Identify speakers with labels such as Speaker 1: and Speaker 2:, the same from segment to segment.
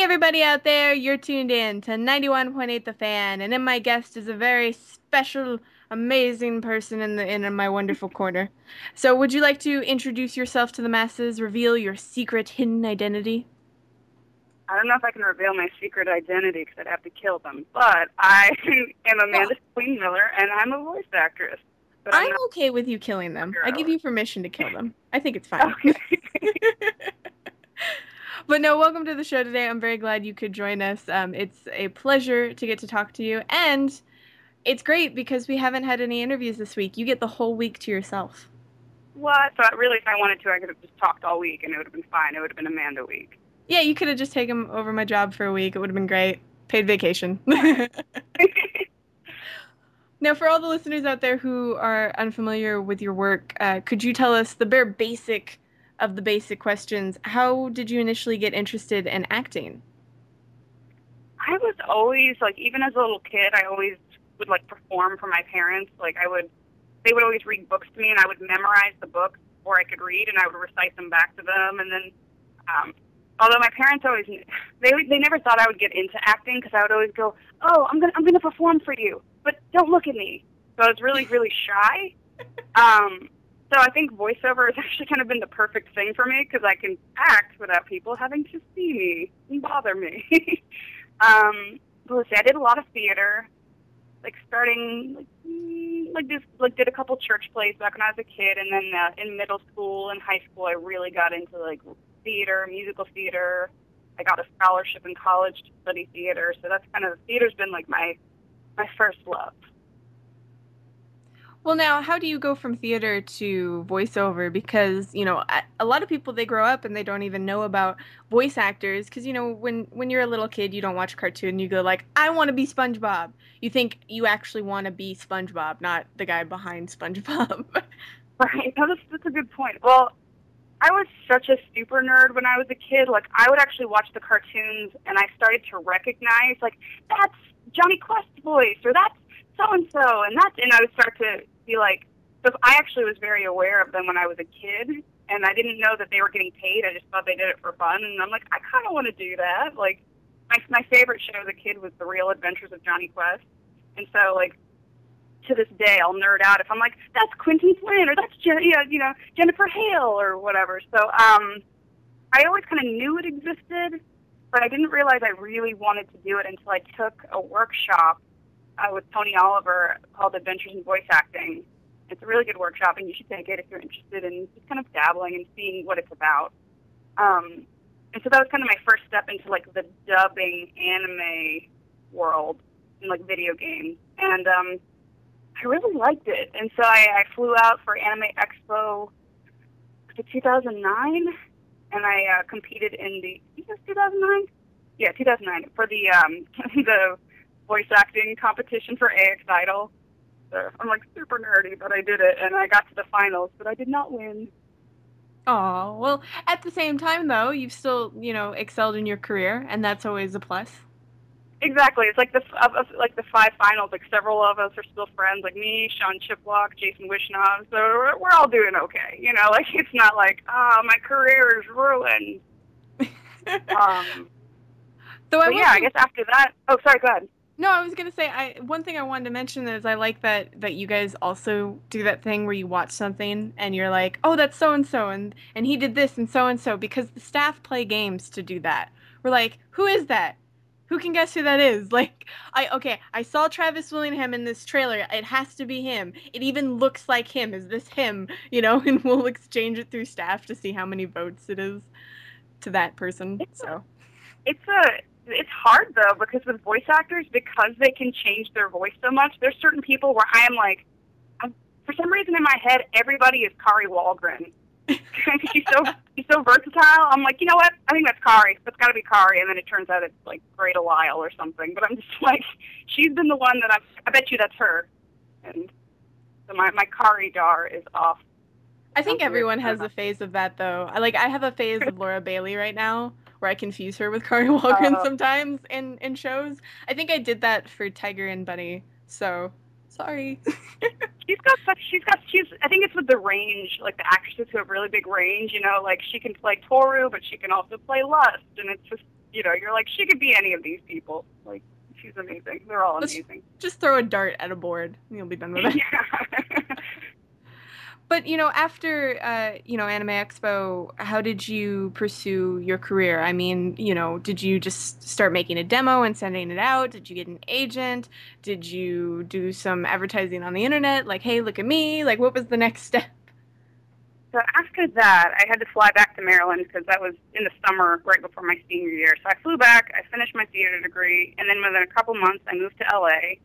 Speaker 1: everybody out there, you're tuned in to 91.8 The Fan, and then my guest is a very special, amazing person in my wonderful corner. So, would you like to introduce yourself to the masses, reveal your secret hidden identity?
Speaker 2: I don't know if I can reveal my secret identity because I'd have to kill them, but I am
Speaker 1: Well,
Speaker 2: Amanda Queen Miller, and I'm a voice actress. But I'm
Speaker 1: I'm
Speaker 2: not
Speaker 1: okay with you killing
Speaker 2: a
Speaker 1: them. I give
Speaker 2: superhero.
Speaker 1: you permission to kill them. I think it's fine.
Speaker 2: Okay.
Speaker 1: But no, welcome to the show today. I'm very glad you could join us. It's a pleasure to get to talk to you, and it's great because we haven't had any interviews this week. You get the whole week to yourself.
Speaker 2: What? So really, if I wanted to, I could have just talked all week, and it would have been fine. It would have been Amanda week.
Speaker 1: Yeah, you could have just taken over my job for a week. It would have been great. Paid vacation.
Speaker 2: All right.
Speaker 1: Now, for all the listeners out there who are unfamiliar with your work, could you tell us the bare basic of the basic questions? How did you initially get interested in acting?
Speaker 2: I was always like, even as a little kid, I always would like perform for my parents. They would always read books to me, and I would memorize the books before I could read, and I would recite them back to them. And then, although my parents always, they never thought I would get into acting because I would always go, "Oh, I'm gonna perform for you, but don't look at me." So I was really, really shy. So I think voiceover has actually kind of been the perfect thing for me because I can act without people having to see me and bother me. But let's see, I did a lot of theater, like starting did a couple church plays back when I was a kid, and then in middle school and high school I really got into like theater, musical theater. I got a scholarship in college to study theater, so that's kind of theater's been like my first love.
Speaker 1: Well, now, how do you go from theater to voiceover? Because, a lot of people, they grow up and they don't even know about voice actors. Because, when you're a little kid, you don't watch cartoon, you go like, I want to be SpongeBob. You think you actually want to be SpongeBob, not the guy behind SpongeBob.
Speaker 2: Right, no, that's a good point. Well, I was such a super nerd when I was a kid. Like, I would actually watch the cartoons, and I started to recognize, like, that's Johnny Quest's voice, or that's so-and-so, and I would start to be like, so I actually was very aware of them when I was a kid, and I didn't know that they were getting paid. I just thought they did it for fun, and I'm like, I kind of want to do that. Like, my favorite show as a kid was The Real Adventures of Johnny Quest, and so, like, to this day, I'll nerd out if I'm like, that's Quentin Flynn, or that's Jennifer Hale, or whatever. So I always kind of knew it existed, but I didn't realize I really wanted to do it until I took a workshop with Tony Oliver called Adventures in Voice Acting. It's a really good workshop, and you should take it if you're interested in just kind of dabbling and seeing what it's about. And so that was kind of my first step into like the dubbing anime world in like video games, and I really liked it. And so I flew out for Anime Expo to 2009, and I competed in the, I think it was 2009? Yeah, 2009, for the the voice acting competition for AX Idol. So I'm like super nerdy, but I did it, and I got to the finals, but I did not win.
Speaker 1: Oh, well, at the same time, though, you've still, excelled in your career, and that's always a plus.
Speaker 2: Exactly. It's like like the five finals. Like several of us are still friends. Like me, Sean Chiplock, Jason Wishnov. So we're all doing okay. Like it's not like my career is ruined. Um,
Speaker 1: Though I
Speaker 2: but
Speaker 1: will
Speaker 2: yeah, I
Speaker 1: say,
Speaker 2: guess after that. Oh, sorry. Go ahead.
Speaker 1: no, I was gonna say, one thing I wanted to mention is I like that you guys also do that thing where you watch something and you're like, oh, that's so and so, and he did this and so, because the staff play games to do that. We're like, who is that? Who can guess who that is? Like, I saw Travis Willingham in this trailer. It has to be him. It even looks like him. Is this him? And we'll exchange it through staff to see how many votes it is to that person.
Speaker 2: It's
Speaker 1: So,
Speaker 2: it's hard though because with voice actors, because they can change their voice so much, there's certain people where I am like, for some reason in my head, everybody is Kari Wahlgren. she's so versatile. I'm like, you know what? I think that's Kari. That's got to be Kari. And then it turns out it's like Greta Lyle or something. But I'm just like, she's been the one that I bet you that's her. And so my Kari jar is off.
Speaker 1: I think everyone has a phase of that, though. I have a phase of Laura Bailey right now, where I confuse her with Kari Wahlgren
Speaker 2: Uh,
Speaker 1: sometimes in shows. I think I did that for Tiger and Bunny, so sorry.
Speaker 2: she's I think it's with the range, like the actresses who have really big range, like she can play Toru, but she can also play Lust, and it's just you're like, she could be any of these people. Like, she's amazing. They're all
Speaker 1: Let's
Speaker 2: amazing.
Speaker 1: just throw a dart at a board and you'll be done with it.
Speaker 2: Yeah.
Speaker 1: But, after, Anime Expo, how did you pursue your career? I mean, did you just start making a demo and sending it out? Did you get an agent? Did you do some advertising on the internet? Like, hey, look at me. Like, what was the next step?
Speaker 2: So after that, I had to fly back to Maryland because that was in the summer right before my senior year. So I flew back, I finished my theater degree, and then within a couple months, I moved to LA.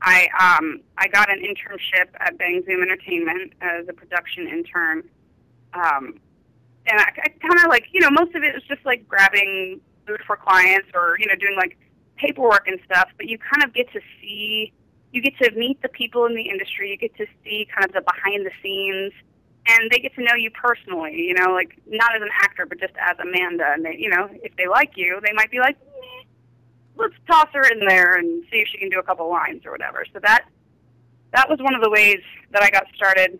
Speaker 2: I got an internship at Bang Zoom Entertainment as a production intern. And I kind of like, most of it was just like grabbing food for clients or, doing like paperwork and stuff, but you kind of get to see, you get to meet the people in the industry, you get to see kind of the behind the scenes, and they get to know you personally, like not as an actor, but just as Amanda. And they, if they like you, they might be like, let's toss her in there and see if she can do a couple lines or whatever. So that was one of the ways that I got started,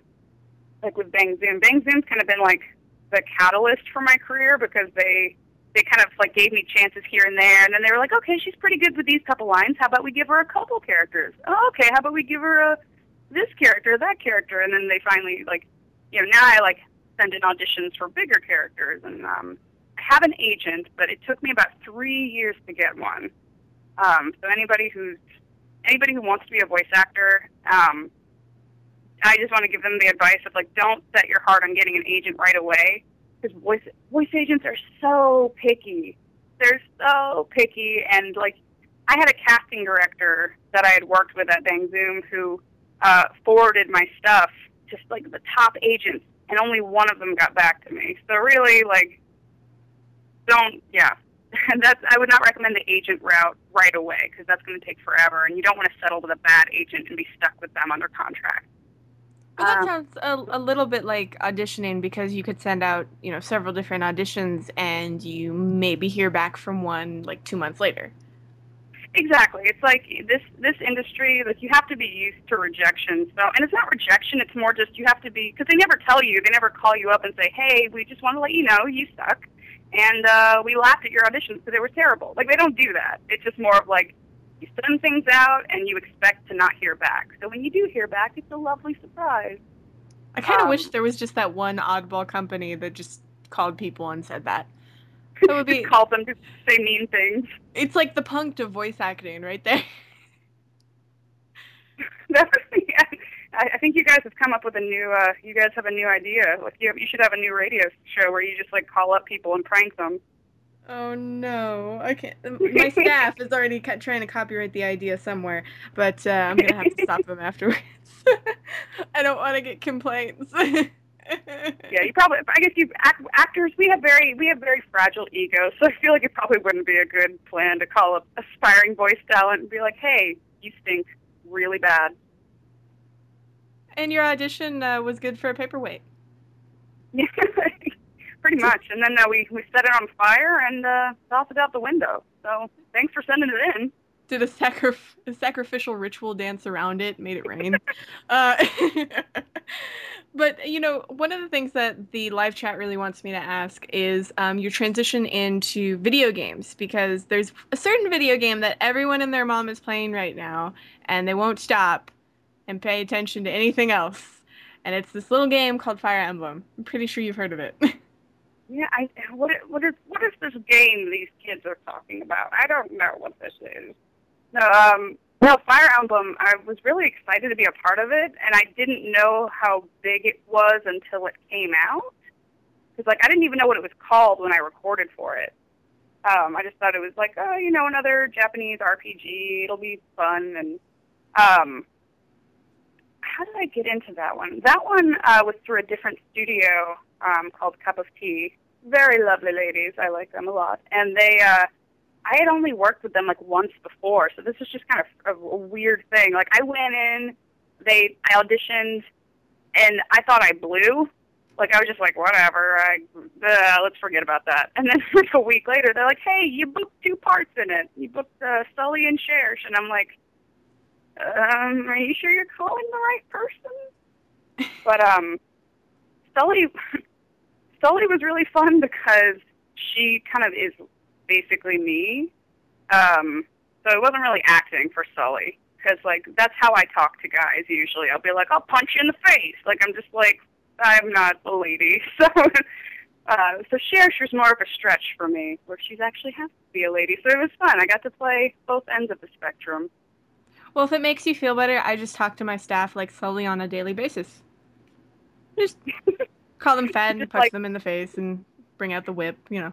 Speaker 2: like with Bang Zoom. Bang Zoom's kind of been like the catalyst for my career because they kind of like gave me chances here and there, and then they were like, okay, she's pretty good with these couple lines. How about we give her a couple characters? Oh, okay, how about we give her this character, that character? And then they finally like, now I like send in auditions for bigger characters, and I have an agent, but it took me about 3 years to get one. So anybody who wants to be a voice actor, I just want to give them the advice of like, don't set your heart on getting an agent right away, because voice agents are so picky. They're so picky, and like, I had a casting director that I had worked with at Bang Zoom who forwarded my stuff to like the top agents, and only one of them got back to me. So really, like, yeah. And I would not recommend the agent route right away because that's going to take forever, and you don't want to settle with a bad agent and be stuck with them under contract.
Speaker 1: Well, that sounds a little bit like auditioning because you could send out, several different auditions and you maybe hear back from one like 2 months later.
Speaker 2: Exactly. It's like this industry, like you have to be used to rejection. So, and it's not rejection, it's more just you have to be, because they never tell you, they never call you up and say, hey, we just want to let you know you suck. And we laughed at your auditions because they were terrible. Like, they don't do that. It's just more of like, you send things out and you expect to not hear back. So when you do hear back, it's a lovely surprise.
Speaker 1: I kind of wish there was just that one oddball company that just called people and said that. That would be
Speaker 2: called them to say mean things.
Speaker 1: It's like the punk of voice acting right there.
Speaker 2: Yeah. I think you guys have come up with a new. You guys have a new idea. Like you should have a new radio show where you just like call up people and prank them.
Speaker 1: Oh no, I can't. My staff is already trying to copyright the idea somewhere, but I'm gonna have to stop them afterwards. I don't want to get complaints.
Speaker 2: Yeah, you probably. I guess actors. We have very fragile egos, so I feel like it probably wouldn't be a good plan to call up aspiring voice talent and be like, "Hey, you stink really bad."
Speaker 1: And your audition was good for a paperweight.
Speaker 2: Yeah, pretty much. And then we set it on fire and tossed it out the window. So thanks for sending it in.
Speaker 1: Did a sacrificial ritual dance around it, made it rain. But, one of the things that the live chat really wants me to ask is your transition into video games, because there's a certain video game that everyone and their mom is playing right now, and they won't stop and pay attention to anything else. And it's this little game called Fire Emblem. I'm pretty sure you've heard of it.
Speaker 2: Yeah, what is this game these kids are talking about? I don't know what this is. No, Fire Emblem, I was really excited to be a part of it, and I didn't know how big it was until it came out. Because, like, I didn't even know what it was called when I recorded for it. I just thought it was like, oh, another Japanese RPG, it'll be fun, and, how did I get into that one? That one was through a different studio called Cup of Tea. Very lovely ladies. I like them a lot. And I had only worked with them like once before, so this was just kind of a weird thing. Like, I went in, I auditioned, and I thought I blew. Like, I was just like, whatever, let's forget about that. And then like a week later, they're like, hey, you booked 2 parts in it. You booked Sully and Chersh. And I'm like, are you sure you're calling the right person? But Sully was really fun because she kind of is basically me. So it wasn't really acting for Sully, because like that's how I talk to guys usually. I'll be like, I'll punch you in the face. Like I'm just like, I'm not a lady. So so Cher's was more of a stretch for me, where she's actually has to be a lady. So it was fun. I got to play both ends of the spectrum.
Speaker 1: Well, if it makes you feel better, I just talk to my staff like Sully on a daily basis. Just call them fat and
Speaker 2: Just
Speaker 1: punch
Speaker 2: like,
Speaker 1: them in the face and bring out the whip,
Speaker 2: yeah.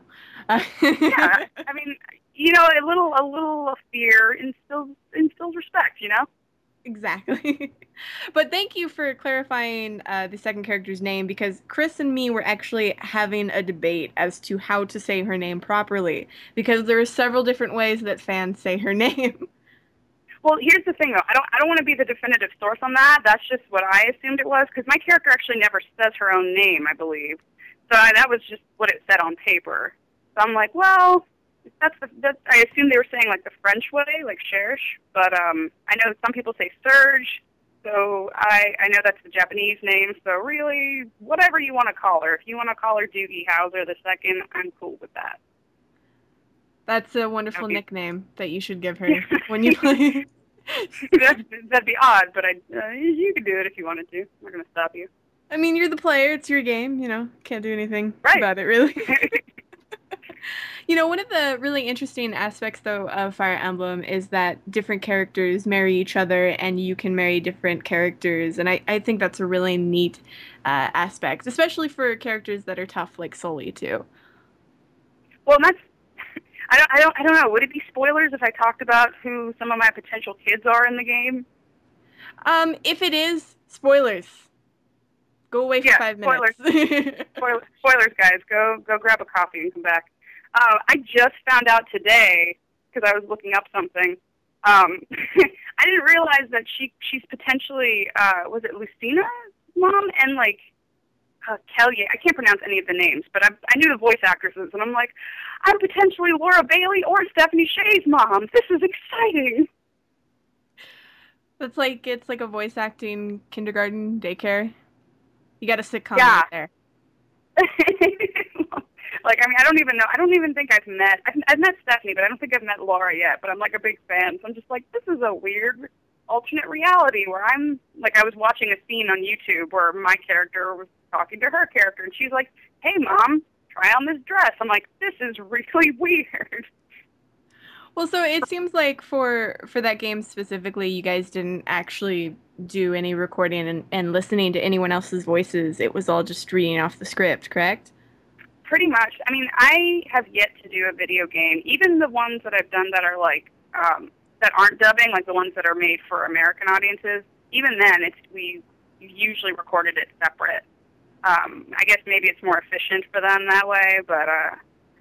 Speaker 2: I mean, a little fear instills respect.
Speaker 1: Exactly. But thank you for clarifying the second character's name because Chris and me were actually having a debate as to how to say her name properly because there are several different ways that fans say her name.
Speaker 2: Well, here's the thing, though. I don't want to be the definitive source on that. That's just what I assumed it was, because my character actually never says her own name, I believe. So that was just what it said on paper. So I'm like, well, I assume they were saying like the French way, like Cherche, but I know some people say Serge. So I know that's the Japanese name. So really, whatever you want to call her. If you want to call her Doogie Howser the second, I'm cool with that.
Speaker 1: That's a wonderful nickname that you should give her when you play.
Speaker 2: That'd be odd, but you could do it if you wanted to. I'm not going to stop you.
Speaker 1: I mean, you're the player. It's your game. Can't do anything
Speaker 2: Right.
Speaker 1: about it, really. One of the really interesting aspects, though, of Fire Emblem is that different characters marry each other and you can marry different characters. And I think that's a really neat aspect, especially for characters that are tough, like Sully, too.
Speaker 2: Well, that's I don't know. Would it be spoilers if I talked about who some of my potential kids are in the game?
Speaker 1: If it is, spoilers. Go away for 5 minutes.
Speaker 2: Spoilers, guys. Go grab a coffee and come back. I just found out today because I was looking up something. I didn't realize that she's potentially was it Lucina's mom and like Kelly. I can't pronounce any of the names, but I knew the voice actresses, and I'm like, I'm potentially Laura Bailey or Stephanie Shea's mom. This is exciting.
Speaker 1: It's like a voice acting kindergarten daycare. You got a sitcom
Speaker 2: Yeah.
Speaker 1: right there.
Speaker 2: Like, I mean, I don't even know. I don't even think I've met Stephanie, but I don't think I've met Laura yet. But I'm like a big fan, so I'm just like, this is a weird alternate reality where I'm like, I was watching a scene on YouTube where my character was talking to her character, and she's like, "Hey, mom, try on this dress." I'm like, this is really weird.
Speaker 1: Well, so it seems like for that game specifically, you guys didn't actually do any recording and listening to anyone else's voices. It was all just reading off the script, correct?
Speaker 2: Pretty much. I mean, I have yet to do a video game. Even the ones that I've done that are like that aren't dubbing, like the ones that are made for American audiences. Even then, we usually recorded it separate. I guess maybe it's more efficient for them that way, but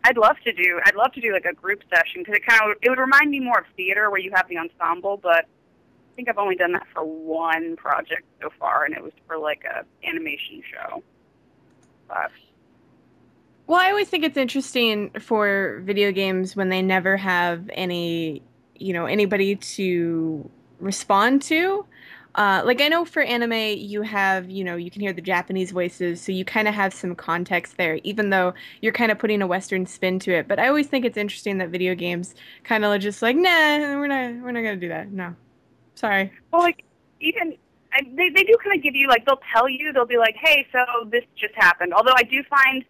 Speaker 2: I'd love to do like a group session because it would remind me more of theater where you have the ensemble, but I think I've only done that for one project so far, and it was for like a animation show. But
Speaker 1: Well, I always think it's interesting for video games when they never have anybody to respond to. Like I know for anime, you have, you can hear the Japanese voices, so you kind of have some context there, even though you're kind of putting a Western spin to it. But I always think it's interesting that video games kind of just like, nah, we're not gonna do that. No, sorry.
Speaker 2: well, like even they do kind of give you like they'll be like, hey, so this just happened. Although I do find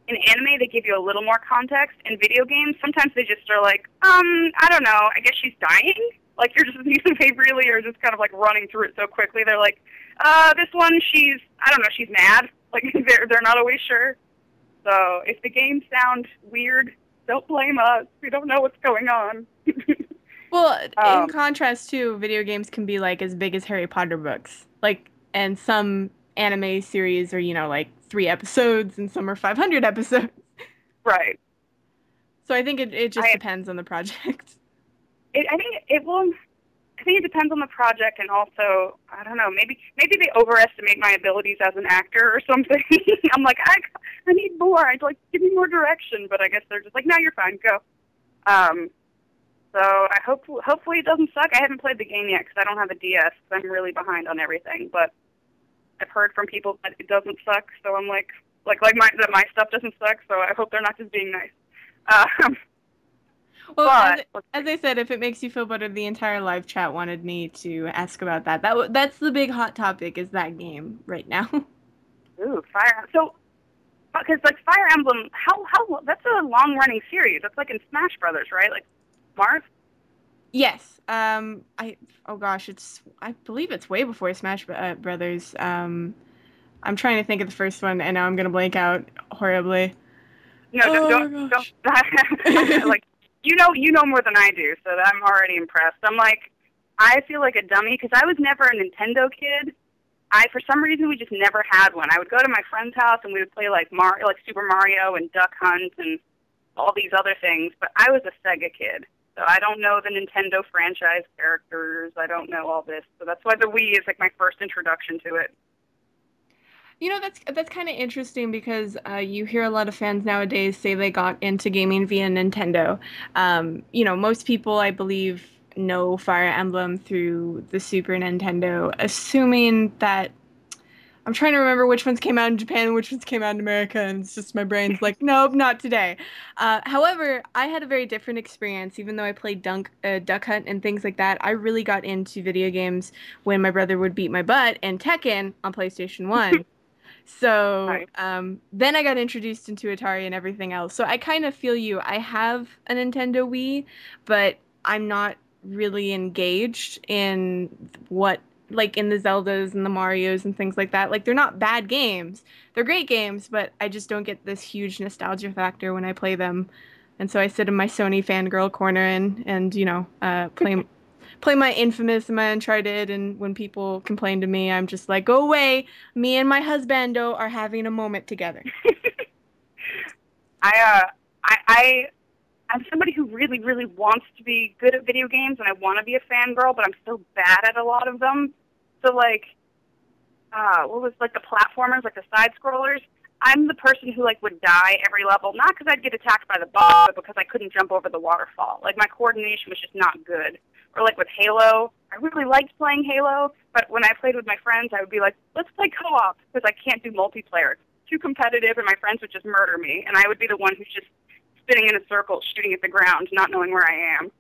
Speaker 2: in anime they give you a little more context. In video games, sometimes they just are like, I don't know, I guess she's dying. Like they really are just kind of like running through it so quickly. They're like, this one she's mad. Like they're not always sure. So if the games sound weird, don't blame us. We don't know what's going on.
Speaker 1: Well, in contrast to video games can be like as big as Harry Potter books. Like, and some anime series are, like 3 episodes and some are 500 episodes.
Speaker 2: Right.
Speaker 1: So I think it just depends on the project.
Speaker 2: I think it depends on the project, and also I don't know. Maybe they overestimate my abilities as an actor or something. I'm like, I need more. I'd like give me more direction, but I guess they're just like, no, you're fine, go. So I hopefully it doesn't suck. I haven't played the game yet because I don't have a DS. Cause I'm really behind on everything, but I've heard from people that it doesn't suck. So I'm like that my stuff doesn't suck. So I hope they're not just being nice.
Speaker 1: Well,
Speaker 2: But let's
Speaker 1: as
Speaker 2: see.
Speaker 1: I said, if it makes you feel better, the entire live chat wanted me to ask about that. That's the big hot topic is that game right now.
Speaker 2: Ooh, Fire. So, because like Fire Emblem, how that's a long running series. That's like in Smash Brothers, right? Like Mars.
Speaker 1: Yes. Oh gosh, I believe it's way before Smash Brothers. I'm trying to think of the first one, and now I'm gonna blank out horribly.
Speaker 2: No,
Speaker 1: Oh
Speaker 2: don't.
Speaker 1: gosh.
Speaker 2: Like you know more than I do, so I'm already impressed. I'm like, I feel like a dummy because I was never a Nintendo kid. For some reason we just never had one. I would go to my friend's house and we would play like Super Mario and Duck Hunt and all these other things. But I was a Sega kid, so I don't know the Nintendo franchise characters. I don't know all this, so that's why the Wii is like my first introduction to it.
Speaker 1: You know, that's kind of interesting because you hear a lot of fans nowadays say they got into gaming via Nintendo. Most people, I believe, know Fire Emblem through the Super Nintendo, assuming that I'm trying to remember which ones came out in Japan and which ones came out in America, and it's just my brain's like, nope, not today. However, I had a very different experience, even though I played Duck Hunt and things like that. I really got into video games when my brother would beat my butt in Tekken on PlayStation 1. So
Speaker 2: Right.
Speaker 1: then I got introduced into Atari and everything else. So I kind of feel you. I have a Nintendo Wii, but I'm not really engaged in what, like in the Zeldas and the Marios and things like that. Like they're not bad games. They're great games, but I just don't get this huge nostalgia factor when I play them. And so I sit in my Sony fangirl corner and play my Infamous and my Uncharted, and when people complain to me, I'm just like, go away. Me and my husbando are having a moment together.
Speaker 2: I uh I I'm somebody who really, really wants to be good at video games, and I want to be a fangirl, but I'm so bad at a lot of them. So, like, what was like the platformers, like the side scrollers? I'm the person who like would die every level, not because I'd get attacked by the boss, but because I couldn't jump over the waterfall. Like my coordination was just not good. Or like with Halo, I really liked playing Halo, but when I played with my friends, I would be like, let's play co-op because I can't do multiplayer. It's too competitive, and my friends would just murder me, and I would be the one who's just spinning in a circle, shooting at the ground, not knowing where I am.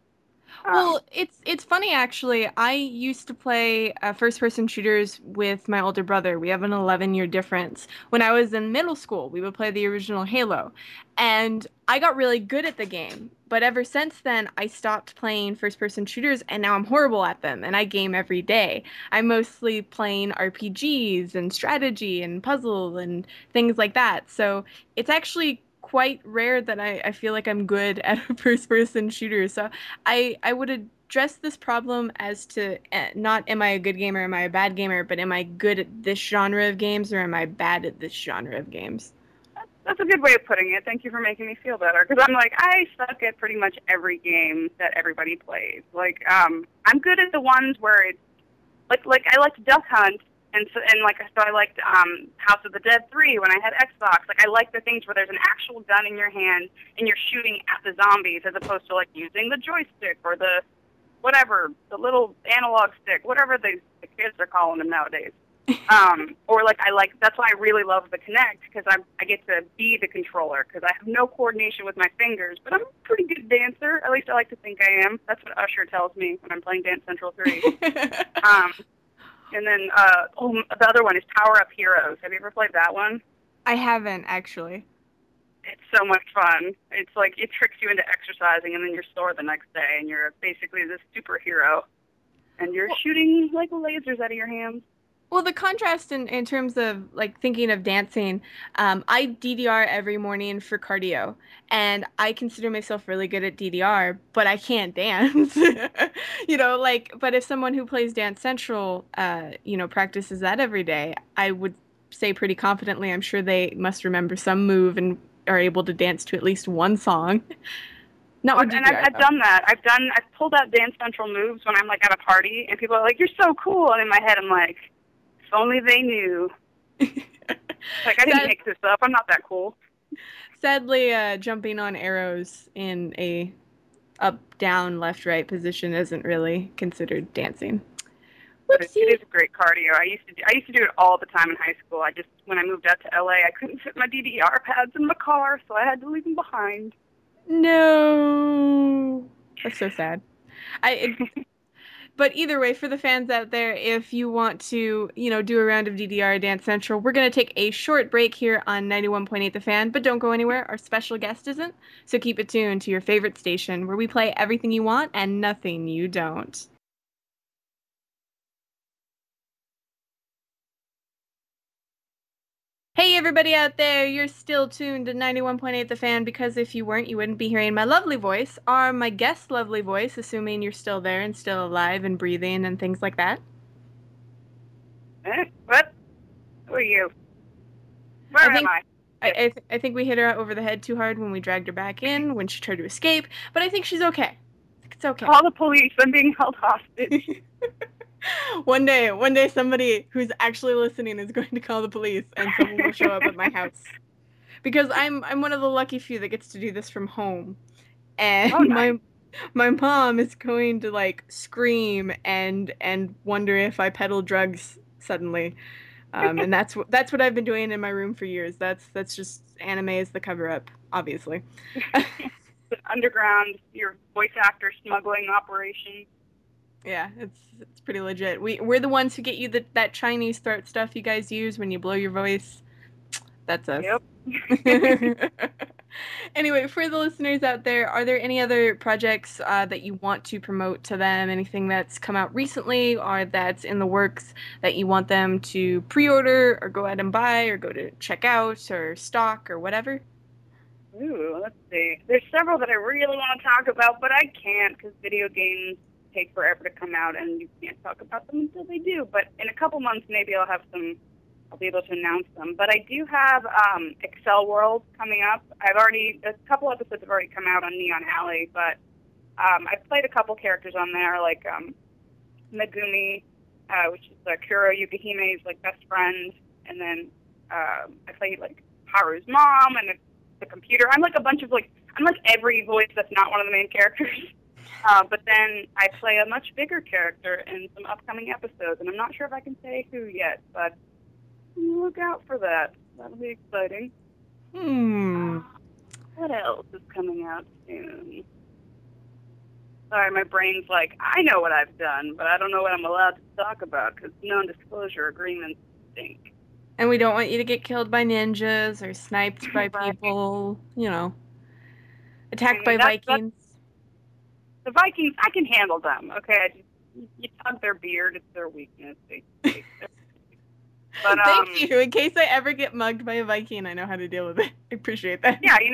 Speaker 2: Um,
Speaker 1: Well, it's funny actually. I used to play first-person shooters with my older brother. We have an 11-year difference. When I was in middle school, we would play the original Halo, and I got really good at the game. But ever since then, I stopped playing first-person shooters, and now I'm horrible at them. And I game every day. I'm mostly playing RPGs and strategy and puzzle and things like that. So it's actually quite rare that I feel like I'm good at a first-person shooter. So I would address this problem as to not am I a good gamer, am I a bad gamer, but am I good at this genre of games or am I bad at this genre of games?
Speaker 2: that's a good way of putting it. Thank you for making me feel better. Because I'm like, I suck at pretty much every game that everybody plays. Like, I'm good at the ones where it's like I liked Duck Hunt, and I liked House of the Dead 3 when I had Xbox. Like I like the things where there's an actual gun in your hand and you're shooting at the zombies as opposed to like using the joystick or the whatever, the little analog stick, whatever the kids are calling them nowadays. Or like that's why I really love the Kinect because I get to be the controller because I have no coordination with my fingers, but I'm a pretty good dancer. At least I like to think I am. That's what Usher tells me when I'm playing Dance Central 3. Um, and then the other one is Power Up Heroes. Have you ever played that one?
Speaker 1: I haven't actually.
Speaker 2: It's so much fun. It's like it tricks you into exercising, and then you're sore the next day, and you're basically this superhero, and you're
Speaker 1: Well,
Speaker 2: shooting like lasers out of your hands.
Speaker 1: well, the contrast in terms of like thinking of dancing, I DDR every morning for cardio, and I consider myself really good at DDR, but I can't dance. But if someone who plays Dance Central, practices that every day, I would say pretty confidently, I'm sure they must remember some move and are able to dance to at least one song. Not with
Speaker 2: And I've,
Speaker 1: DDR
Speaker 2: I've done that. I've pulled out Dance Central moves when I'm like at a party, and people are like, "You're so cool," and in my head I'm like, "If only they knew."
Speaker 1: though.
Speaker 2: Like I didn't
Speaker 1: Sad,
Speaker 2: make this up. I'm not that cool.
Speaker 1: Sadly, jumping on arrows in a up, down, left, right position isn't really considered dancing.
Speaker 2: But it
Speaker 1: Whoopsie.
Speaker 2: is great cardio. I used to do it all the time in high school. I just when I moved out to LA, I couldn't fit my DDR pads in the car, so I had to leave them behind.
Speaker 1: No. That's so sad. I But either way, for the fans out there, if you want to, do a round of DDR Dance Central, we're going to take a short break here on 91.8 The Fan, but don't go anywhere. Our special guest isn't. So keep it tuned to your favorite station where we play everything you want and nothing you don't. Hey, everybody out there, you're still tuned to 91.8 The Fan because if you weren't, you wouldn't be hearing my lovely voice or my guest's lovely voice, assuming you're still there and still alive and breathing and things like that.
Speaker 2: What? Who are you?
Speaker 1: I
Speaker 2: Where am
Speaker 1: think
Speaker 2: I?
Speaker 1: I think we hit her over the head too hard when we dragged her back in when she tried to escape, but I think she's okay. It's okay.
Speaker 2: Call the police. I'm being held hostage.
Speaker 1: One day somebody who's actually listening is going to call the police and someone will show up at my house. Because I'm one of the lucky few that gets to do this from home. And
Speaker 2: Oh, nice.
Speaker 1: my mom is going to like scream and wonder if I peddle drugs suddenly. And that's what I've been doing in my room for years. That's just anime is the cover up, obviously.
Speaker 2: The underground, your voice actor smuggling operation.
Speaker 1: Yeah, it's pretty legit. We're the ones who get you that Chinese throat stuff you guys use when you blow your voice. That's us.
Speaker 2: Yep.
Speaker 1: Anyway, for the listeners out there, are there any other projects that you want to promote to them? Anything that's come out recently or that's in the works that you want them to pre-order or go out and buy or go to check out or stock or whatever?
Speaker 2: Ooh, let's see. There's several that I really want to talk about, but I can't because video games take forever to come out, and you can't talk about them until they do. But in a couple months, maybe I'll be able to announce them. But I do have Excel World coming up. A couple episodes have already come out on Neon Alley, but I've played a couple characters on there, like Megumi, which is Kuro Yukihime's like best friend, and then I played like Haru's mom and the computer. I'm like every voice that's not one of the main characters. But then I play a much bigger character in some upcoming episodes, and I'm not sure if I can say who yet, but look out for that. That'll be exciting. What else is coming out soon? Sorry, my brain's like, I know what I've done, but I don't know what I'm allowed to talk about because non-disclosure agreements stink.
Speaker 1: And we don't want you to get killed by ninjas or sniped by
Speaker 2: Right.
Speaker 1: people, attacked
Speaker 2: I
Speaker 1: by
Speaker 2: mean, that's
Speaker 1: Vikings.
Speaker 2: the Vikings. I can handle them. Okay, you tug their beard; it's their weakness. But
Speaker 1: Thank you. In case I ever get mugged by a Viking, I know how to deal with it. I appreciate that.
Speaker 2: yeah, you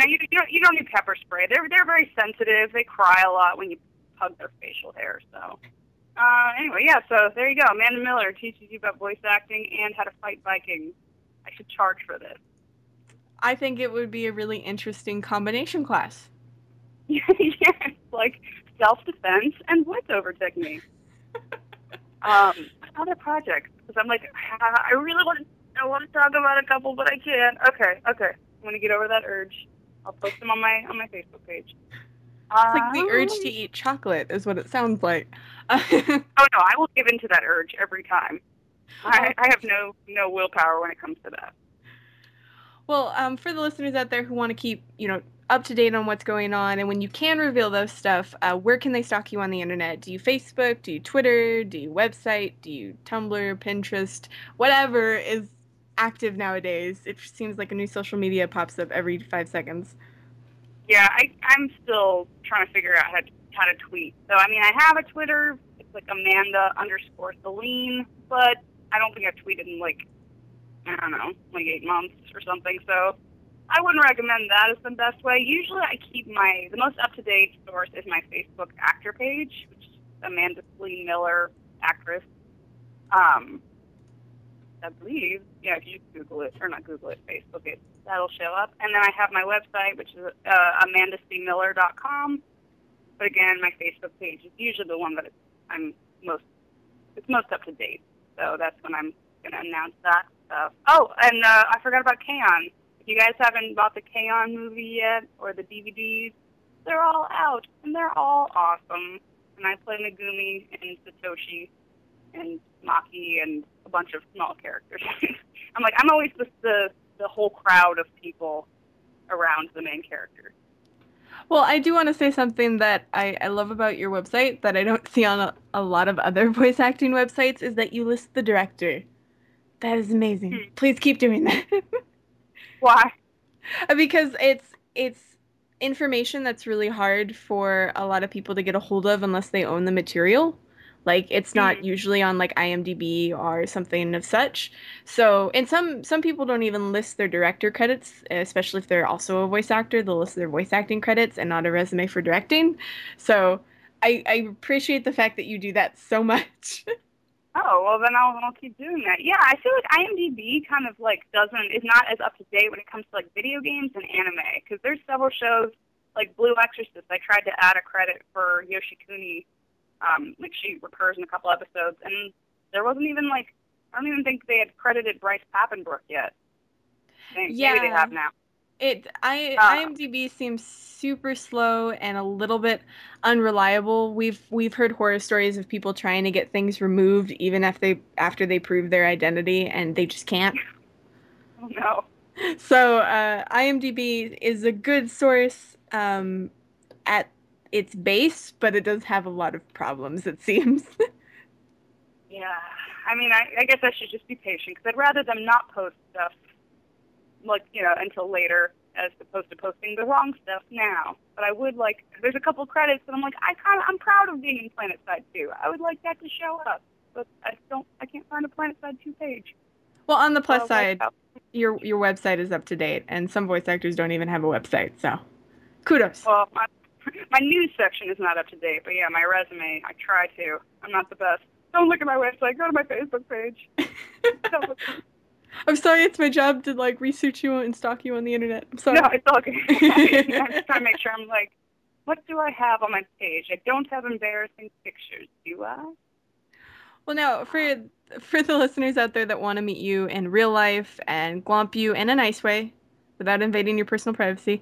Speaker 2: don't need pepper spray. They're very sensitive. They cry a lot when you hug their facial hair. So anyway, yeah. So there you go. Amanda Miller teaches you about voice acting and how to fight Vikings. I should charge for this.
Speaker 1: I think it would be a really interesting combination class.
Speaker 2: Yeah, it's like self-defense and voiceover technique. Other projects, because I'm like, I really I want to talk about a couple, but I can't. Okay. I'm gonna get over that urge. I'll post them on my Facebook page.
Speaker 1: It's like the urge to eat chocolate is what it sounds like.
Speaker 2: Oh no, I will give in to that urge every time. I have no willpower when it comes to that.
Speaker 1: Well, for the listeners out there who want to keep, up to date on what's going on, and when you can reveal those stuff, where can they stalk you on the internet? Do you Facebook? Do you Twitter? Do you website? Do you Tumblr, Pinterest? Whatever is active nowadays. It seems like a new social media pops up every 5 seconds.
Speaker 2: Yeah, I'm still trying to figure out how to tweet. So I mean, I have a Twitter. It's like Amanda_Celine, but I don't think I've tweeted in like 8 months or something. So I wouldn't recommend that as the best way. Usually I keep the most up-to-date source is my Facebook actor page, which is Amanda Celine Miller, actress. I believe, yeah, if you Google it, or not Google it, Facebook it, that'll show up. And then I have my website, which is amandacmiller.com. But again, my Facebook page is usually the one that it's most up-to-date. So that's when I'm going to announce that stuff. Oh, and I forgot about K-On! If you guys haven't bought the K-On! Movie yet, or the DVDs, they're all out, and they're all awesome. And I play Megumi and Satoshi and Maki and a bunch of small characters. I'm always the whole crowd of people around the main character.
Speaker 1: Well, I do want to say something that I love about your website that I don't see on a lot of other voice acting websites is that you list the director. That is amazing.
Speaker 2: Hmm.
Speaker 1: Please keep doing that.
Speaker 2: Why?
Speaker 1: Because it's information that's really hard for a lot of people to get a hold of unless they own the material. Like it's not
Speaker 2: Mm.
Speaker 1: usually on like IMDb or something of such. So, and some people don't even list their director credits, especially if they're also a voice actor. They'll list their voice acting credits and not a resume for directing. So, I appreciate the fact that you do that so much.
Speaker 2: Oh, well then I'll keep doing that. Yeah, I feel like IMDb kind of like doesn't is not as up to date when it comes to like video games and anime because there's several shows like Blue Exorcist. I tried to add a credit for Yoshikuni, like she recurs in a couple episodes, and there wasn't even like I don't even think they had credited Bryce Papenbrook yet. Maybe they
Speaker 1: Yeah.
Speaker 2: have now. Uh,
Speaker 1: IMDb seems super slow and a little bit unreliable. We've heard horror stories of people trying to get things removed even if they after they prove their identity and they just can't.
Speaker 2: oh no.
Speaker 1: So IMDb is a good source at its base, but it does have a lot of problems, it seems.
Speaker 2: Yeah. I mean, I guess I should just be patient because I'd rather them not post stuff like until later as opposed to posting the wrong stuff now. But I would like there's a couple credits that I'm like I'm proud of being in Planet Side 2. I would like that to show up, but I can't find a Planet Side 2 page.
Speaker 1: Well, on the
Speaker 2: So
Speaker 1: plus
Speaker 2: I was like,
Speaker 1: side,
Speaker 2: oh,
Speaker 1: your website is up to date, and some voice actors don't even have a website, so kudos.
Speaker 2: well, my news section is not up to date, but yeah, my resume I try to. I'm not the best. Don't look at my website. Go to my Facebook page. Don't look at
Speaker 1: I'm sorry, it's my job to like research you and stalk you on the internet. I'm
Speaker 2: No,
Speaker 1: sorry.
Speaker 2: it's all good. I'm just trying to make sure. I'm like, what do I have on my page? I don't have embarrassing pictures, do I?
Speaker 1: Well, now for the listeners out there that want to meet you in real life and glomp you in a nice way, without invading your personal privacy,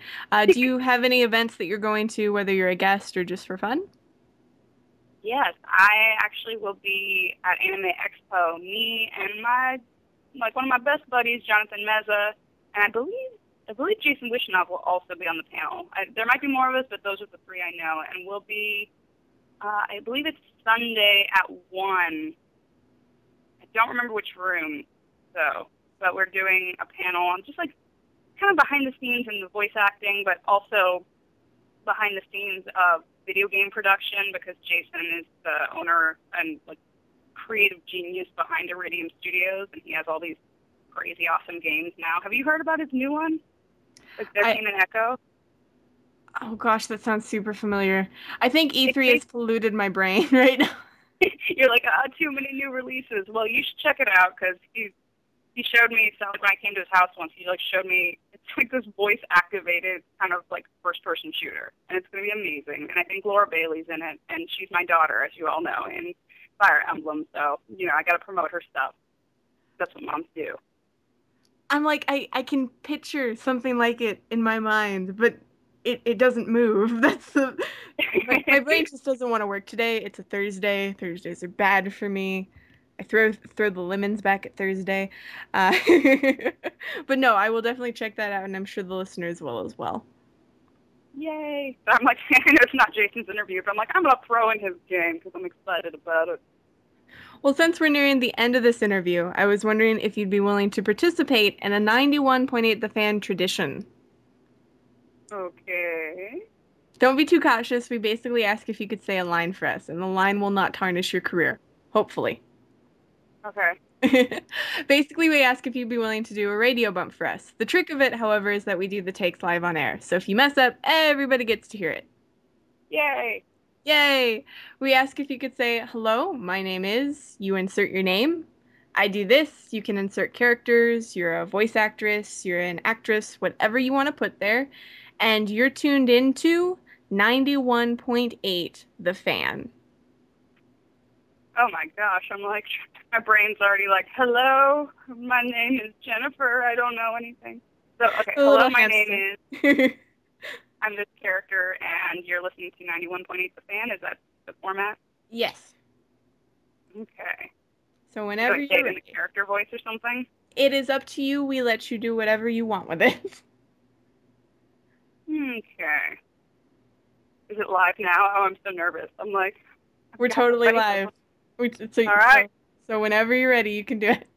Speaker 1: do you have any events that you're going to, whether you're a guest or just for fun?
Speaker 2: Yes, I actually will be at Anime Expo. Me and my one of my best buddies, Jonathan Meza, and I believe Jason Wishnov will also be on the panel. There might be more of us, but those are the three I know, and we'll be. I believe it's Sunday at 1. I don't remember which room, though, but we're doing a panel on just like kind of behind the scenes in the voice acting, but also behind the scenes of video game production because Jason is the owner and like creative genius behind Iridium Studios, and he has all these crazy awesome games now. Have you heard about his new one? Like There
Speaker 1: I
Speaker 2: Came an Echo?
Speaker 1: Oh gosh, that sounds super familiar. I think
Speaker 2: It's
Speaker 1: E3 has
Speaker 2: basically,
Speaker 1: polluted my brain right now.
Speaker 2: you're like, too many new releases. Well, you should check it out because he showed me, so like when I came to his house once, he like showed me it's like this voice activated kind of like first person shooter, and it's gonna be amazing. And I think Laura Bailey's in it, and she's my daughter, as you all know, in Fire Emblem. So I got to promote her stuff. That's what moms do.
Speaker 1: I'm like, I can picture something like it in my mind, but it doesn't move. That's the my brain just doesn't want to work today. It's a Thursday. Thursdays are bad for me. I throw the lemons back at Thursday. Uh, but no, I will definitely check that out, and I'm sure the listeners will as well.
Speaker 2: Yay! I'm like, I know it's not Jason's interview, but I'm like, I'm gonna throw in his game because I'm excited about it.
Speaker 1: Well, since we're nearing the end of this interview, I was wondering if you'd be willing to participate in a 91.8 The Fan tradition.
Speaker 2: Okay.
Speaker 1: Don't be too cautious. We basically ask if you could say a line for us, and the line will not tarnish your career. Hopefully.
Speaker 2: Okay.
Speaker 1: Basically, we ask if you'd be willing to do a radio bump for us. The trick of it, however, is that we do the takes live on air. So if you mess up, everybody gets to hear it.
Speaker 2: Yay!
Speaker 1: Yay! We ask if you could say, hello, my name is, you insert your name. I do this. You can insert characters. You're a voice actress. You're an actress, whatever you want to put there. And you're tuned into 91.8 The Fan.
Speaker 2: Oh my gosh, I'm like, my brain's already like, hello, my name is Jennifer. I don't know anything. So okay,
Speaker 1: The
Speaker 2: hello,
Speaker 1: little
Speaker 2: my name
Speaker 1: hamster.
Speaker 2: is. I'm this character, and you're listening to 91.8 The Fan. Is that the format?
Speaker 1: Yes.
Speaker 2: Okay.
Speaker 1: So
Speaker 2: Do
Speaker 1: whenever
Speaker 2: I say
Speaker 1: you're
Speaker 2: it in the
Speaker 1: ready.
Speaker 2: character voice or something?
Speaker 1: It is up to you. We let you do whatever you want with it.
Speaker 2: Okay. Is it live now? Oh, I'm so nervous. I'm like,
Speaker 1: We're
Speaker 2: I have to
Speaker 1: totally
Speaker 2: ready
Speaker 1: live.
Speaker 2: for
Speaker 1: So,
Speaker 2: All right.
Speaker 1: so whenever you're ready, you can do it.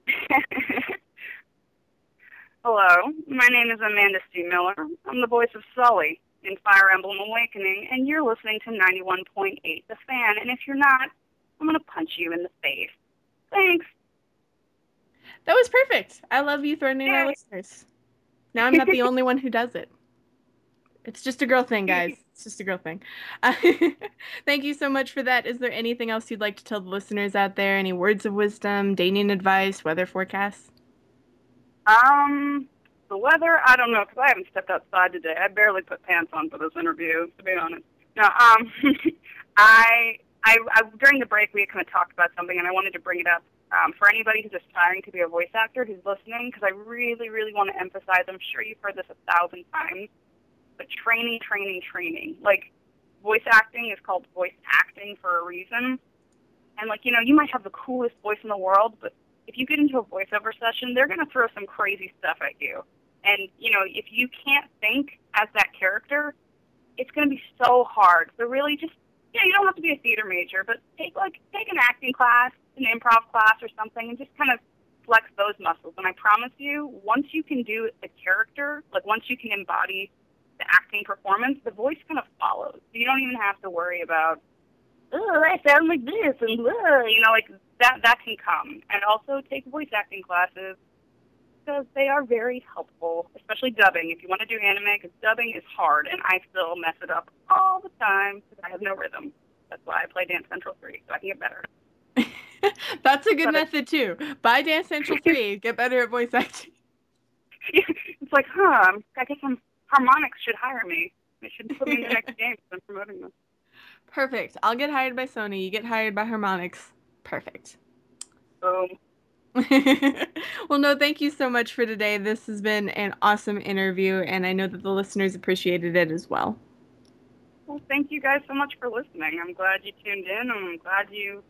Speaker 2: Hello, my name is Amanda C. Miller. I'm the voice of Sully in Fire Emblem Awakening, and you're listening to 91.8 The Fan. And if you're not, I'm going to punch you in the face. Thanks.
Speaker 1: That was perfect. I love you threatening our
Speaker 2: Yay.
Speaker 1: listeners. Now I'm not the only one who does it. It's just a girl thing, guys. It's just a girl thing. Uh, Thank you so much for that. Is there anything else you'd like to tell the listeners out there? Any words of wisdom, dating advice, weather forecasts?
Speaker 2: um, the weather, I don't know, because I haven't stepped outside today. I barely put pants on for this interview, to be honest. No, during the break, we had kind of talked about something, and I wanted to bring it up for anybody who's aspiring to be a voice actor who's listening, because I really, really want to emphasize, I'm sure you've heard this 1,000 times, but training, training, training. Like, voice acting is called voice acting for a reason. And, like, you might have the coolest voice in the world, but if you get into a voiceover session, they're going to throw some crazy stuff at you. And, if you can't think as that character, it's going to be so hard. So really just, you don't have to be a theater major, but take an acting class, an improv class or something, and just kind of flex those muscles. And I promise you, once you can do the character, like once you can embody the acting performance, the voice kind of follows. So you don't even have to worry about, oh, I sound like this, and like that can come. And also take voice acting classes because they are very helpful, especially dubbing. If you want to do anime, because dubbing is hard, and I still mess it up all the time because I have no rhythm. That's why I play Dance Central 3, so I can get better.
Speaker 1: That's a good
Speaker 2: But
Speaker 1: method too. Buy Dance Central 3, get better at voice acting.
Speaker 2: it's like, I guess Harmonix should hire me. They should put me in the next game because I'm promoting them.
Speaker 1: Perfect. I'll get hired by Sony. You get hired by Harmonix. Perfect.
Speaker 2: Boom.
Speaker 1: Well, no, thank you so much for today. This has been an awesome interview, and I know that the listeners appreciated it as well.
Speaker 2: Well, thank you guys so much for listening. I'm glad you tuned in, and I'm glad you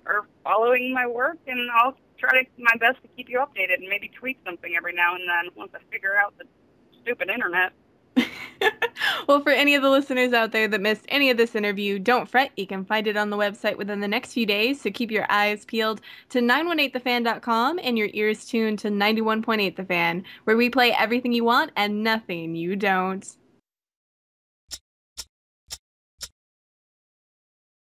Speaker 2: are following my work, and I'll try to my best to keep you updated and maybe tweak something every now and then once I figure out the stupid internet.
Speaker 1: Well, for any of the listeners out there that missed any of this interview, don't fret. You can find it on the website within the next few days. So keep your eyes peeled to 918thefan.com and your ears tuned to 91.8 The Fan, where we play everything you want and nothing you don't.